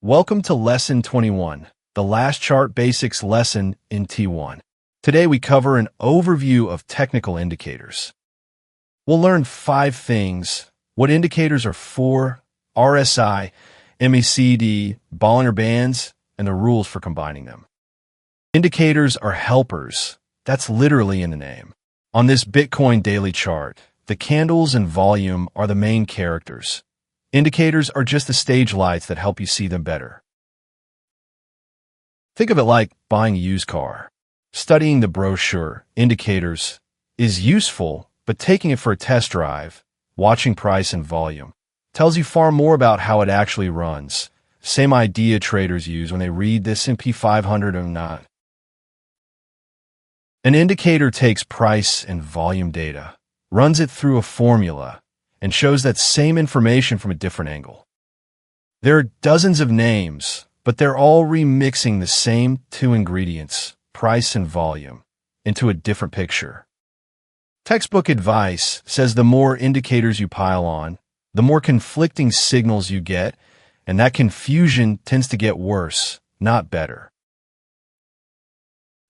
Welcome to Lesson 21, the last chart basics lesson in T1. Today we cover an overview of technical indicators. We'll learn 5 things: what indicators are for, RSI, MACD, Bollinger bands, and the rules for combining them. Indicators are helpers. That's literally in the name. On this Bitcoin daily chart, the candles and volume are the main characters. Indicators are just the stage lights that help you see them better. Think of it like buying a used car. Studying the brochure, indicators, is useful, but taking it for a test drive, watching price and volume, tells you far more about how it actually runs. Same idea traders use when they read the S&P 500 or not. An indicator takes price and volume data, runs it through a formula, and shows that same information from a different angle. There are dozens of names, but they're all remixing the same 2 ingredients, price and volume, into a different picture. Textbook advice says the more indicators you pile on, the more conflicting signals you get, and that confusion tends to get worse, not better.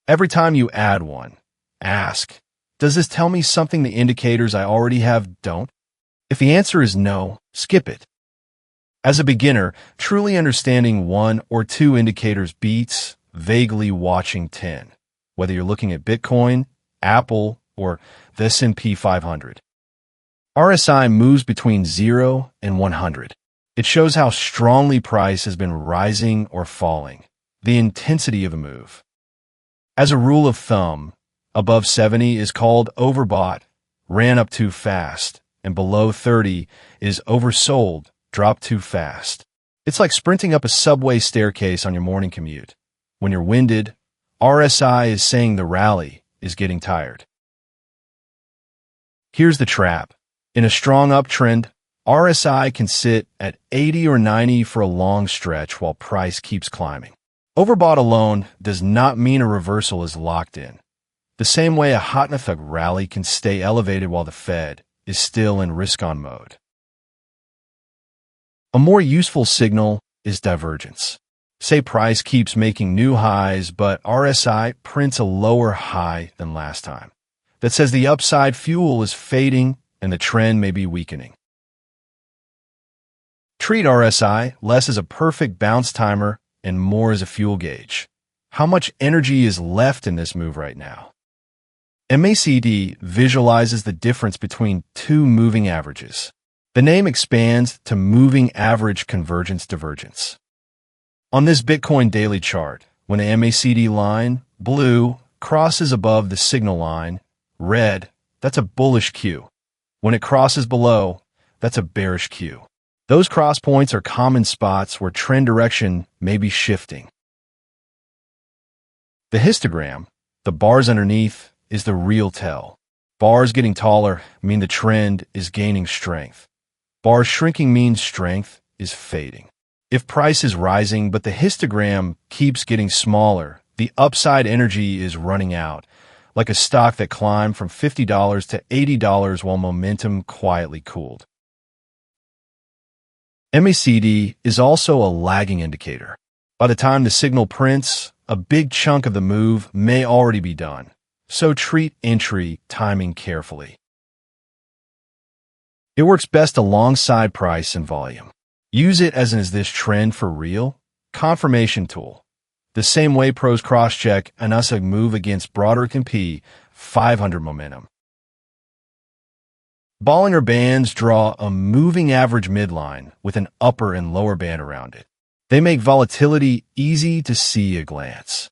Every time you add one, ask, does this tell me something the indicators I already have don't? If the answer is no, skip it. As a beginner, truly understanding 1 or 2 indicators beats vaguely watching 10, whether you're looking at Bitcoin, Apple, or the S&P 500. RSI moves between 0 and 100. It shows how strongly price has been rising or falling, the intensity of the move. As a rule of thumb, above 70 is called overbought, ran up too fast, and below 30 is oversold, dropped too fast. It's like sprinting up a subway staircase on your morning commute. When you're winded, RSI is saying the rally is getting tired. Here's the trap. In a strong uptrend, RSI can sit at 80 or 90 for a long stretch while price keeps climbing. Overbought alone does not mean a reversal is locked in. The same way a hot and a thug rally can stay elevated while the Fed is still in risk-on mode. A more useful signal is divergence. Say price keeps making new highs, but RSI prints a lower high than last time. That says the upside fuel is fading and the trend may be weakening. Treat RSI less as a perfect bounce timer and more as a fuel gauge. How much energy is left in this move right now? MACD visualizes the difference between 2 moving averages. The name expands to moving average convergence divergence. On this Bitcoin daily chart, when the MACD line, blue, crosses above the signal line, red, that's a bullish cue. When it crosses below, that's a bearish cue. Those cross points are common spots where trend direction may be shifting. The histogram, the bars underneath, is the real tell. Bars getting taller mean the trend is gaining strength. Bars shrinking means strength is fading. If price is rising but the histogram keeps getting smaller, the upside energy is running out, like a stock that climbed from $50 to $80 while momentum quietly cooled. MACD is also a lagging indicator. By the time the signal prints, a big chunk of the move may already be done. So treat entry timing carefully. It works best alongside price and volume. Use it as is this trend for real? Confirmation tool. The same way pros cross-check an USA move against broader S&P 500 momentum. Bollinger bands draw a moving average midline with an upper and lower band around it. They make volatility easy to see at a glance.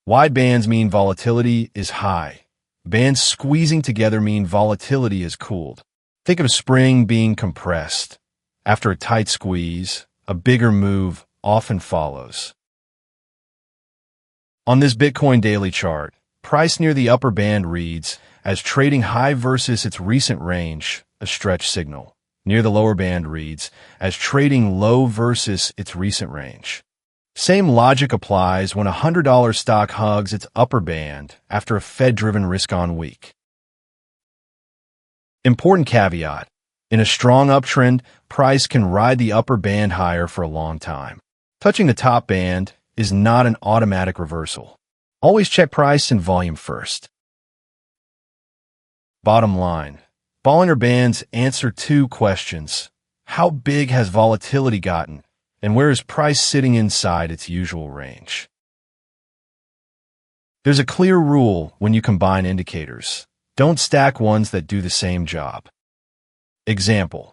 Wide bands mean volatility is high. Bands squeezing together mean volatility is cooled. Think of a spring being compressed. After a tight squeeze, a bigger move often follows. On this Bitcoin daily chart, price near the upper band reads as trading high versus its recent range, a stretch signal. Near the lower band reads as trading low versus its recent range. Same logic applies when a $100 stock hugs its upper band after a Fed-driven risk-on week. Important caveat: in a strong uptrend, price can ride the upper band higher for a long time. Touching the top band is not an automatic reversal. Always check price and volume first. Bottom line. Bollinger Bands answer two questions. How big has volatility gotten, and where is price sitting inside its usual range? There's a clear rule when you combine indicators. Don't stack ones that do the same job. Example.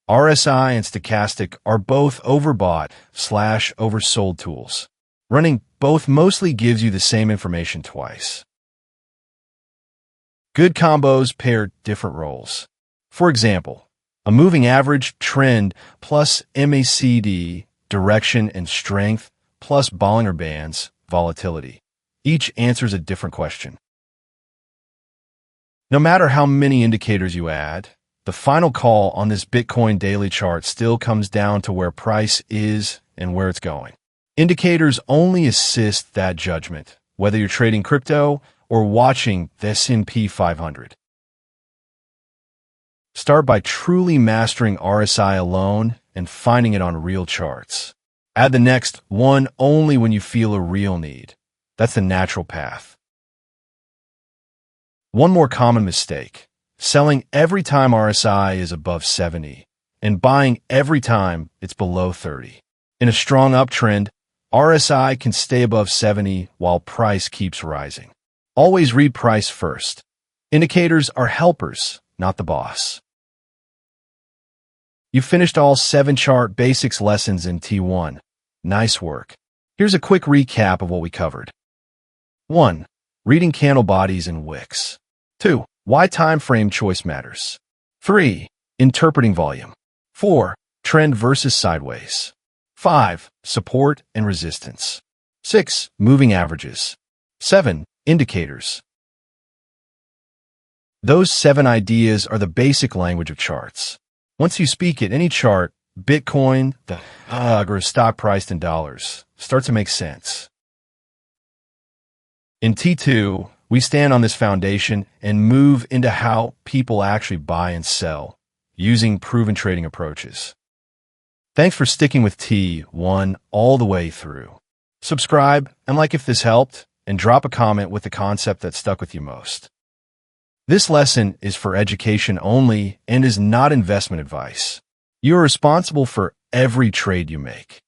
RSI and stochastic are both overbought/oversold tools. Running both mostly gives you the same information twice. Good combos pair different roles. For example, a moving average trend plus MACD, direction and strength, plus Bollinger Bands, volatility. Each answers a different question. No matter how many indicators you add, the final call on this Bitcoin daily chart still comes down to where price is and where it's going. Indicators only assist that judgment, whether you're trading crypto or watching the S&P 500. Start by truly mastering RSI alone and finding it on real charts. Add the next one only when you feel a real need. That's the natural path. One more common mistake: selling every time RSI is above 70 and buying every time it's below 30. In a strong uptrend, RSI can stay above 70 while price keeps rising. Always read price first. Indicators are helpers, not the boss. You finished all 7 chart basics lessons in T1. Nice work. Here's a quick recap of what we covered. 1. Reading candle bodies and wicks. 2. Why time frame choice matters. 3. Interpreting volume. 4. Trend versus sideways. 5. Support and resistance. 6. Moving averages. 7. Indicators. Those 7 ideas are the basic language of charts. Once you speak it, any chart, Bitcoin, the or stock priced in dollars, start to make sense. In T2, we stand on this foundation and move into how people actually buy and sell, using proven trading approaches. Thanks for sticking with T1 all the way through. Subscribe and like if this helped, and drop a comment with the concept that stuck with you most. This lesson is for education only and is not investment advice. You are responsible for every trade you make.